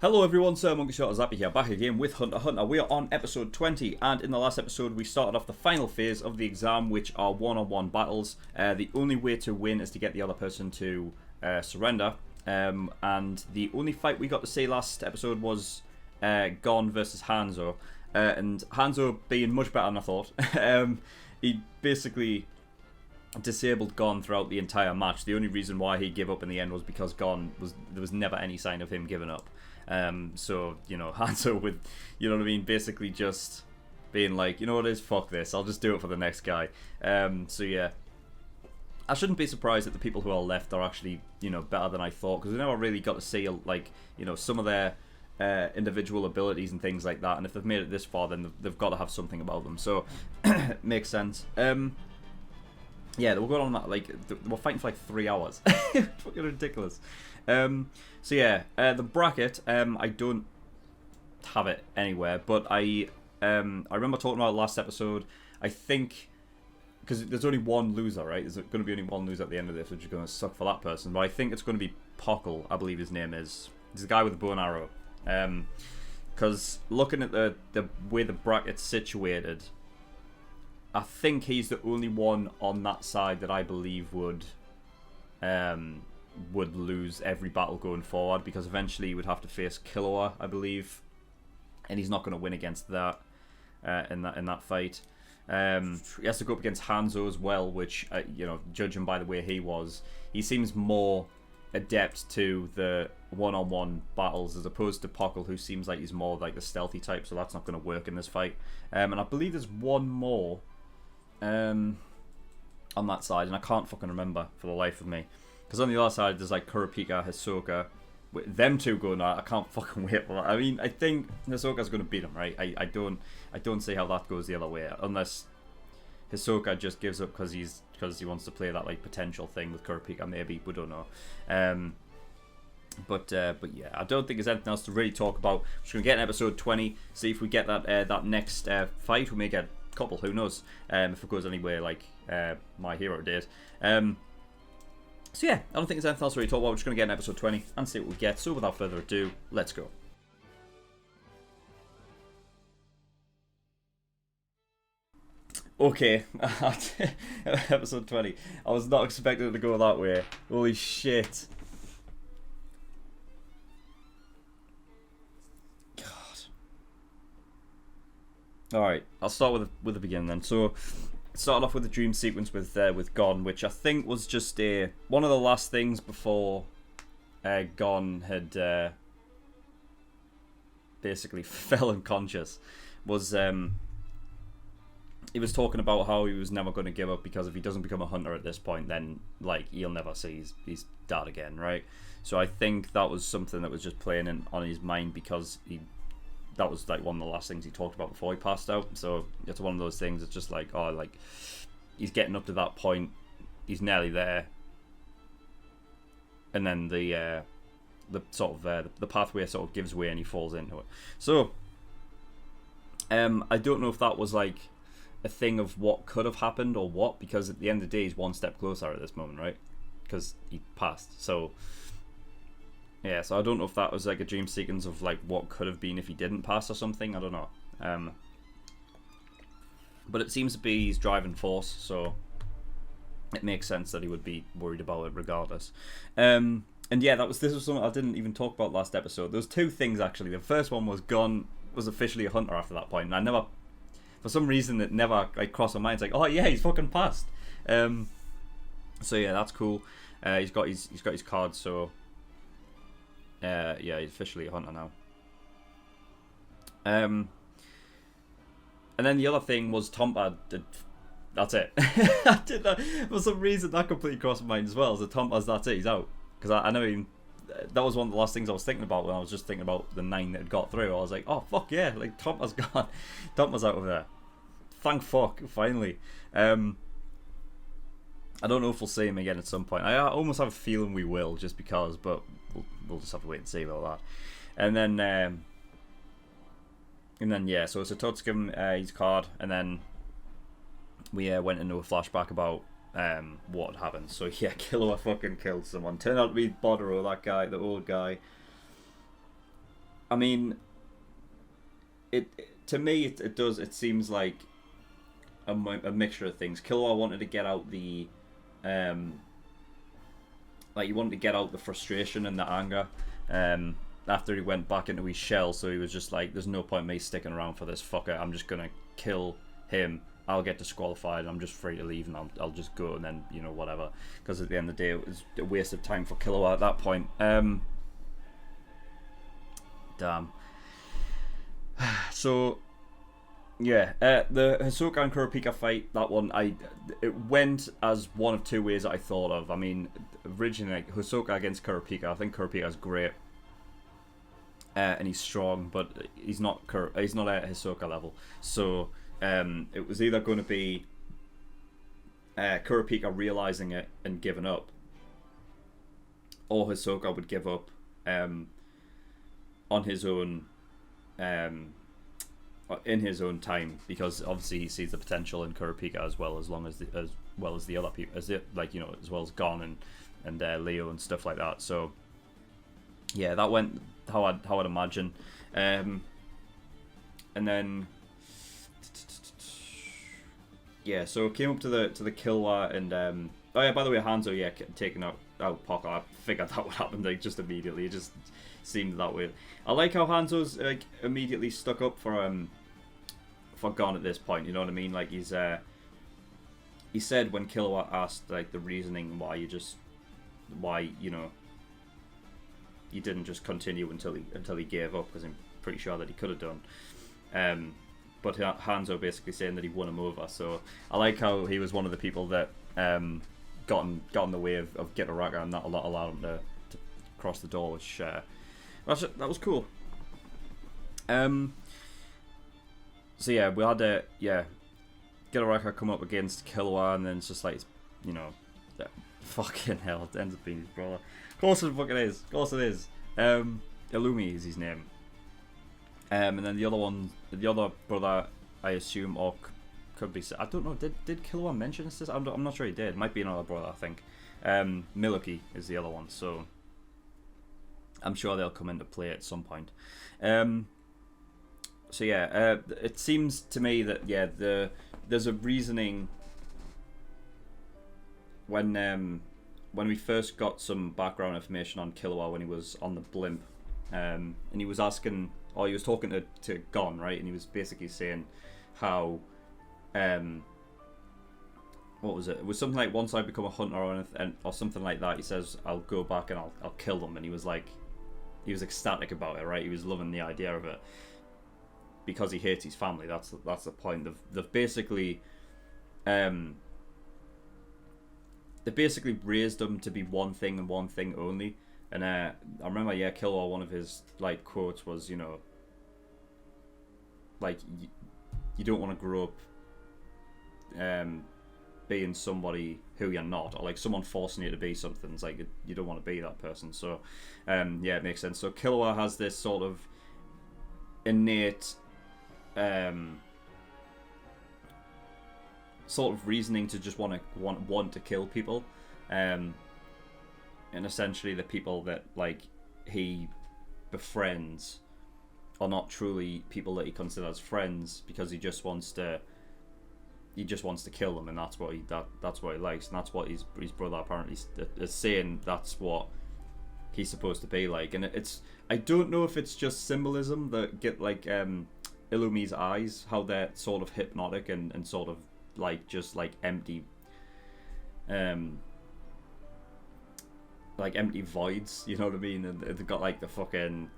Hello everyone, SirMonkeySuit Zappy here, back again with Hunter x Hunter. We are on episode 20, and in the last episode we started off the final phase of the exam, which are one-on-one battles. The only way to win is to get the other person to surrender, and the only fight we got to see last episode was Gon versus Hanzo, and Hanzo being much better than I thought. He basically disabled Gon throughout the entire match. The only reason why he gave up in the end was because there was never any sign of him giving up. So, you know, Hanzo with, you know what I mean, basically just being like, you know what it is, fuck this, I'll just do it for the next guy. So yeah, I shouldn't be surprised that the people who are left are actually, you know, better than I thought, because we never really got to see, like, you know, some of their individual abilities and things like that, and if they've made it this far, then they've got to have something about them, so it makes sense. Yeah, they were going on that, like, they were fighting for like 3 hours. Fucking ridiculous. So yeah, the bracket, I don't have it anywhere, but I remember talking about it last episode. I think, because there's only one loser, right? There's going to be only one loser at the end of this, which is going to suck for that person, but I think it's going to be Pockle, I believe his name is. He's the guy with the bow and arrow. Because looking at the way the bracket's situated, I think he's the only one on that side that I believe would lose every battle going forward, because eventually he would have to face Killua, I believe, and he's not going to win against that in that fight. He has to go up against Hanzo as well, which you know, judging by the way he seems more adept to the one-on-one battles as opposed to Pockle, who seems like he's more like the stealthy type, so that's not going to work in this fight. And I believe there's one more on that side, and I can't fucking remember for the life of me. Because on the other side, there's like Kurapika, Hisoka. With them two going out, I can't fucking wait for that. I mean, I think Hisoka's going to beat him, right? I don't see how that goes the other way, unless Hisoka just gives up because he wants to play that like potential thing with Kurapika. Maybe, we don't know. But yeah, I don't think there's anything else to really talk about. We're just gonna get in episode 20, see if we get that next fight. We may get a couple, who knows? If it goes anywhere like My Hero did. So yeah, I don't think there's anything else to really talk about. We're just going to get in episode 20 and see what we get. So without further ado, let's go. Okay, episode 20. I was not expecting it to go that way. Holy shit. God. Alright, I'll start with the beginning then. So, started off with the dream sequence with Gon, which I think was just one of the last things before Gon had basically fell unconscious. Was he was talking about how he was never going to give up, because if he doesn't become a hunter at this point, then like he'll never see his dad again, right? So I think that was something that was just playing on his mind, because that was like one of the last things he talked about before he passed out. So it's one of those things. It's just like, oh, like he's getting up to that point, he's nearly there, and then the sort of the pathway sort of gives way and he falls into it. So I don't know if that was like a thing of what could have happened or what, because at the end of the day he's one step closer at this moment, right? Because he passed. So yeah, so I don't know if that was like a dream sequence of like what could have been if he didn't pass or something. I don't know. But it seems to be his driving force, so it makes sense that he would be worried about it regardless. And yeah, this was something I didn't even talk about last episode. There was two things actually. The first one was Gon was officially a hunter after that point, and I never, for some reason, it never like crossed my mind. It's like, oh yeah, he's fucking passed. So yeah, that's cool. He's got his card, so. Yeah, he's officially a hunter now. And then the other thing was Tompa did. That's it. I did that for some reason. That completely crossed my mind as well. So Tompa's, that's it. He's out, because I never even. That was one of the last things I was thinking about when I was just thinking about the 9 that had got through. I was like, oh fuck yeah, like Tompa's gone. Tompa's out of there. Thank fuck, finally. I don't know if we'll see him again at some point. I almost have a feeling we will, just because, but we'll just have to wait and see about that. And then yeah, so Todd's given his card, and then we went into a flashback about what had happened. So yeah, Killua fucking killed someone. Turned out to be Bodoro, that guy, the old guy. I mean, it to me it does. It seems like a mixture of things. Killua wanted to get out the, like he wanted to get out the frustration and the anger, after he went back into his shell. So he was just like, "There's no point in me sticking around for this fucker. I'm just gonna kill him. I'll get disqualified. I'm just free to leave, and I'll just go, and then whatever." Because at the end of the day, it was a waste of time for Killua at that point. Damn. So yeah, the Hisoka and Kurapika fight, that one, it went as one of two ways that I thought of. I mean, originally, like, Hisoka against Kurapika, I think Kurapika's great, and he's strong, but he's not at Hisoka level. So it was either going to be Kurapika realizing it and giving up, or Hisoka would give up on his own, in his own time, because obviously he sees the potential in Kurapika as well as the other people, as well as Gon and Leo and stuff like that. So yeah, that went how I'd imagine, and then yeah, so it came up to the Killua and oh yeah, by the way, Hanzo, yeah, taking out Poco. I figured that would happen like just immediately. It just seemed that way. I like how Hanzo's like immediately stuck up for Gon at this point. You know what I mean? Like he said when Killua asked like the reasoning why you didn't just continue until he gave up, because I'm pretty sure that he could have done. But Hanzo basically saying that he won him over. So I like how he was one of the people that got in the way of Gitoraka, and not a lot allowed him to cross the door, which that was cool. So yeah, we had Gitoraka come up against Killua, and then it's just like, fucking hell, it ends up being his brother. Of course it fucking is. Of course it is. Illumi is his name. And then the other brother, I assume, or could be, I don't know, did Killua mention this? I'm not sure he did. It might be another brother, I think. Miluki is the other one, so I'm sure they'll come into play at some point. So yeah, it seems to me that there's a reasoning when we first got some background information on Killua when he was on the blimp, and he was asking, or he was talking to Gon, right? And he was basically saying how, what was it? It was something like, once I become a hunter or something like that. He says, I'll go back and I'll kill them. And he was ecstatic about it, right? He was loving the idea of it because he hates his family. That's the point. They've basically raised him to be one thing and one thing only. And I remember, Killua, one of his like quotes was, like you don't want to grow up being somebody who you're not, or like someone forcing you to be something. It's like you don't want to be that person. So yeah, it makes sense. So Killua has this sort of innate sort of reasoning to just want to kill people, and essentially the people that like he befriends are not truly people that he considers friends, because he just wants to kill them, and that's what he likes, and that's what his brother apparently is saying. That's what he's supposed to be like. And I don't know if it's just symbolism that get like Illumi's eyes, how they're sort of hypnotic and sort of like just like empty voids, you know what I mean? And they've got like the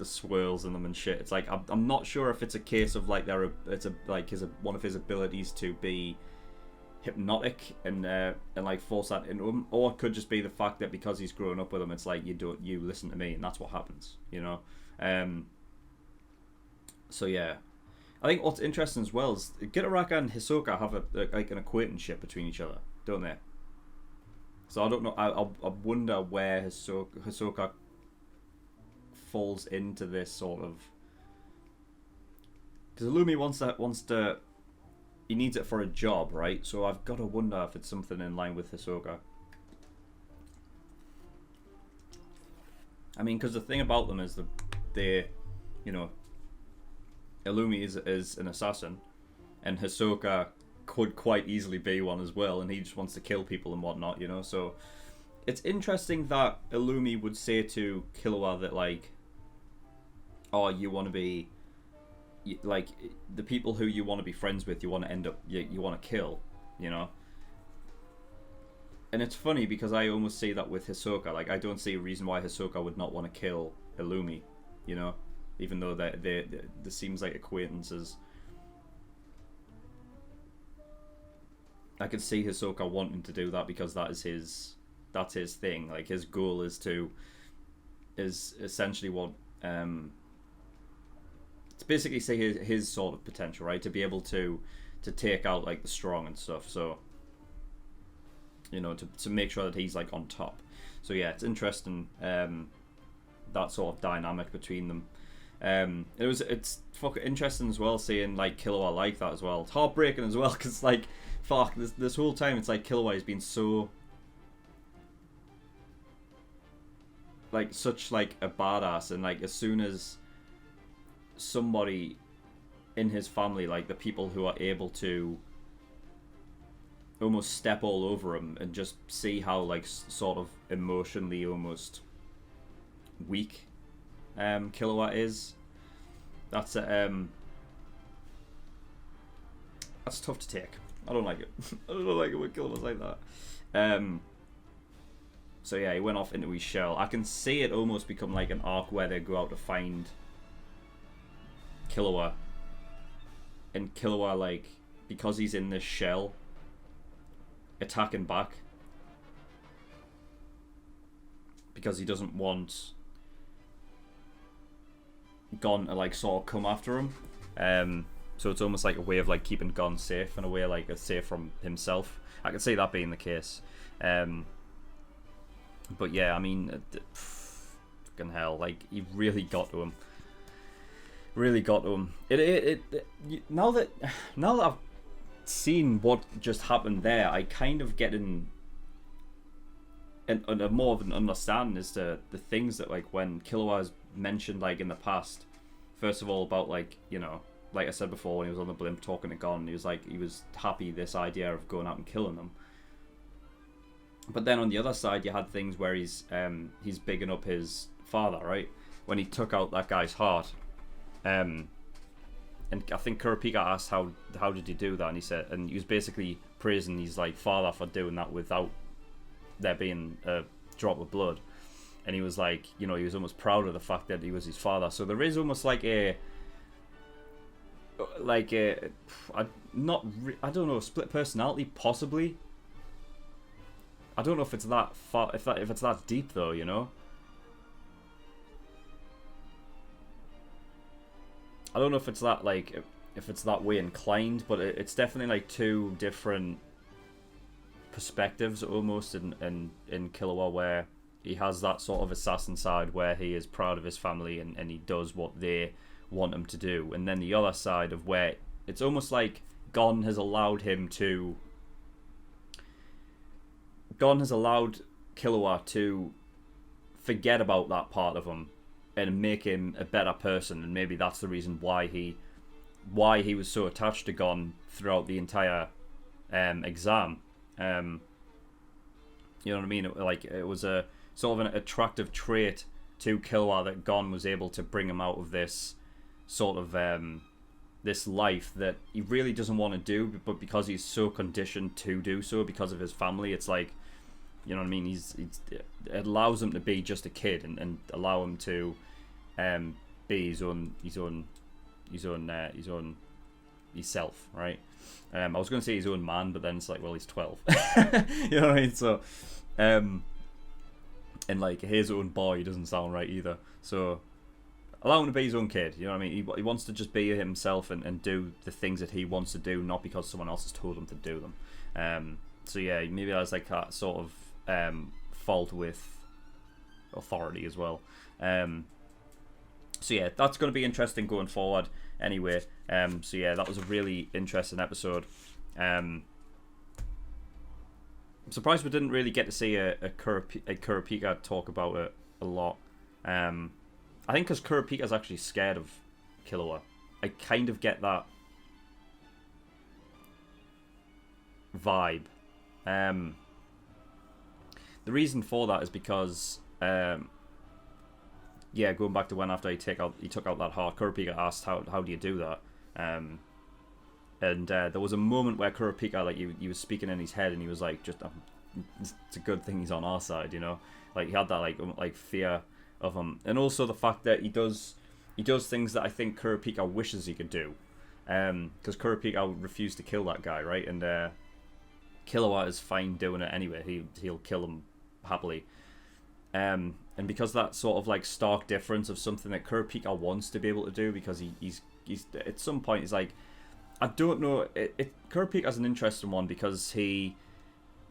swirls in them and shit. It's like I'm not sure if it's a case of like one of his abilities to be hypnotic and like force that into him, or it could just be the fact that because he's grown up with him, it's like you listen to me, and that's what happens, So yeah, I think what's interesting as well is Gitoraka and Hisoka have like an acquaintanceship between each other, don't they? So I don't know. I wonder where Hisoka falls into this sort of, because Illumi wants to. He needs it for a job, right? So I've got to wonder if it's something in line with Hisoka. I mean, because the thing about them is that they you know, Illumi is an assassin, and Hisoka could quite easily be one as well, and he just wants to kill people and whatnot, you know. So it's interesting that Illumi would say to Killua that, like, oh, you want to be, like, the people who you want to be friends with, you want to end up, you want to kill, you know. And it's funny because I almost see that with Hisoka. Like, I don't see a reason why Hisoka would not want to kill Illumi, you know, even though there seems like acquaintances. I could see Hisoka wanting to do that because that's his thing. Like, his goal is essentially what it's basically say his sort of potential, right? To be able to take out like the strong and stuff. So, you know, to make sure that he's like on top. So yeah, it's interesting that sort of dynamic between them. It's fucking interesting as well seeing like Killua like that as well. It's heartbreaking as well because like fuck this whole time it's like Killua has been so like such like a badass, and like as soon as somebody in his family, like the people who are able to almost step all over him and just see how like sort of emotionally almost weak Killua is, that's tough to take. I don't like it. I don't like it when Killua's like that. So yeah, he went off into his shell. I can see it almost become like an arc where they go out to find Killua, and Killua, like, because he's in this shell, attacking back because he doesn't want Gon to like sort of come after him. So it's almost like a way of like keeping Gon safe, in a way like it's safe from himself. I can see that being the case. But yeah, I mean, fucking hell, like he really got to him. Really got to him. Now that I've seen what just happened there, I kind of get in a more of an understanding as to the things that, like, when Killua has mentioned, like, in the past, first of all about, like, you know, like I said before, when he was on the blimp talking to Gon, he was like, he was happy this idea of going out and killing them. But then on the other side, you had things where he's bigging up his father, right? When he took out that guy's heart. And I think Kurapika asked how did he do that, and he said, and he was basically praising his like father for doing that without there being a drop of blood, and he was like, you know, he was almost proud of the fact that he was his father. So there is almost like I don't know, split personality possibly. I don't know if it's that far, if it's that deep though, you know. I don't know if it's that like if it's that way inclined, but it's definitely like two different perspectives almost in Killua, where he has that sort of assassin side where he is proud of his family and he does what they want him to do, and then the other side of where it's almost like Gon has allowed Killua to forget about that part of him and make him a better person, and maybe that's the reason why he was so attached to Gon throughout the entire exam. You know what I mean? It was a sort of an attractive trait to Killua that Gon was able to bring him out of this sort of this life that he really doesn't want to do, but because he's so conditioned to do so because of his family, it's like, you know what I mean? It allows him to be just a kid and allow him to be himself, right? I was going to say his own man, but then it's like, well, he's 12. You know what I mean? So, and like his own boy doesn't sound right either. So, allow him to be his own kid. You know what I mean? He wants to just be himself and do the things that he wants to do, not because someone else has told him to do them. So yeah, maybe that's like that sort of fault with authority as well. So yeah, that's going to be interesting going forward anyway. So yeah, that was a really interesting episode. I'm surprised we didn't really get to see a Kurapika talk about it a lot. I think because Kurapika's actually scared of Killua. I kind of get that vibe. The reason for that is because, going back to when after he took out that heart, Kurapika asked, how do you do that? And there was a moment where Kurapika, like, he was speaking in his head, and he was like, it's a good thing he's on our side, you know? Like, he had that, like fear of him. And also the fact that he does things that I think Kurapika wishes he could do. Because Kurapika refused to kill that guy, right? And Killua is fine doing it anyway. He'll kill him happily. And because that sort of, like, stark difference of something that Kurapika wants to be able to do, because he's at some point, he's like, I don't know, Kurapika's an interesting one, because he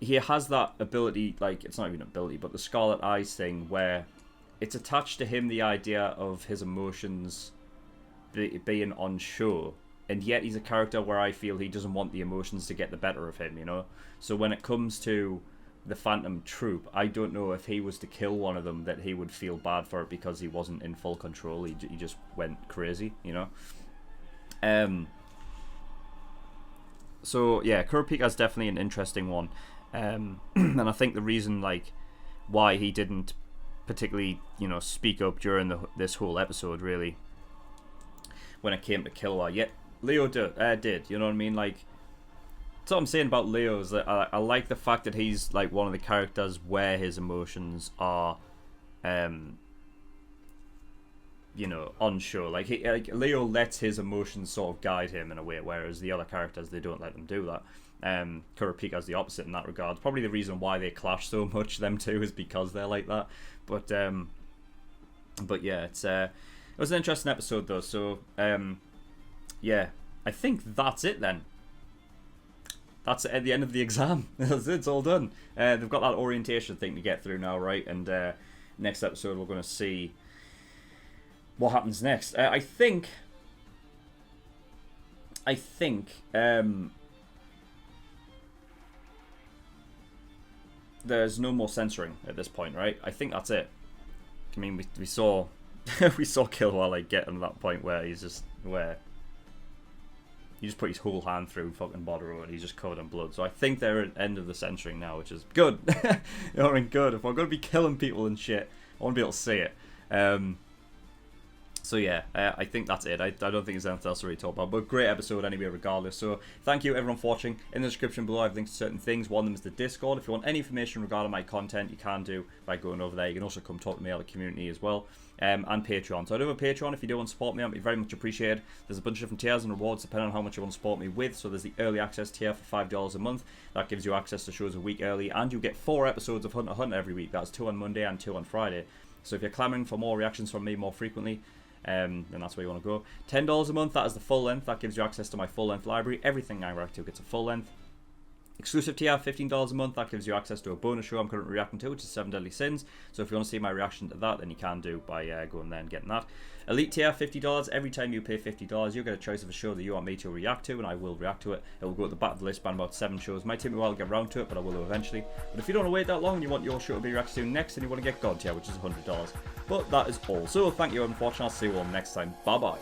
has that ability, like, it's not even an ability, but the Scarlet Eyes thing, where it's attached to him the idea of his emotions being on show, and yet he's a character where I feel he doesn't want the emotions to get the better of him, you know? So when it comes to the Phantom Troop, I don't know if he was to kill one of them that he would feel bad for it because he wasn't in full control. He just went crazy, you know? So yeah, Kurapika's definitely an interesting one. And I think the reason, like, why he didn't particularly, you know, speak up during this whole episode, really, when it came to Killua, yet Leo did, you know what I mean? Like, that's what I'm saying about Leo, is that I like the fact that he's, like, one of the characters where his emotions are, you know, unsure. Like, Leo lets his emotions sort of guide him in a way, whereas the other characters, they don't let them do that. Kurapika's the opposite in that regard. Probably the reason why they clash so much, them two, is because they're like that. But yeah, it was an interesting episode though. So yeah, I think that's it then. That's at the end of the exam. It's all done. They've got that orientation thing to get through now, right? And next episode we're going to see what happens next. I think there's no more censoring at this point, right? I think that's it. I mean, we saw we saw Killua, like, get to that point where he just put his whole hand through fucking Bodoro and he's just covered in blood. So I think they're at the end of the censoring now, which is good. You know what I mean? Good. If we're going to be killing people and shit, I want to be able to see it. So yeah, I think that's it. I don't think there's anything else to really talk about, but great episode anyway regardless. So thank you everyone for watching. In the description below I've linked to certain things. One of them is the Discord. If you want any information regarding my content, you can do by going over there. You can also come talk to me at the community as well. And Patreon. So I do have a Patreon. If you do want to support me, I'd be very much appreciated. There's a bunch of different tiers and rewards depending on how much you want to support me with. So there's the early access tier for $5 a month. That gives you access to shows a week early, and you get 4 episodes of Hunter x Hunter every week. That's 2 on Monday and 2 on Friday. So if you're clamoring for more reactions from me more frequently, then that's where you want to go. $10 a month, that is the full length. That gives you access to my full length library. Everything I react to gets a full length. Exclusive tier, $15 a month. That gives you access to a bonus show I'm currently reacting to, which is 7 Deadly Sins. So if you want to see my reaction to that, then you can do by going there and getting that. Elite tier, $50. Every time you pay $50, you get a choice of a show that you want me to react to, and I will react to it. It will go at the back of the list, span about 7 shows. Might take me a while to get around to it, but I will eventually. But if you don't want to wait that long and you want your show to be reacted to next, and you want to get God tier, which is $100. But that is all. So thank you everyone for watching. I'll see you all next time. Bye bye.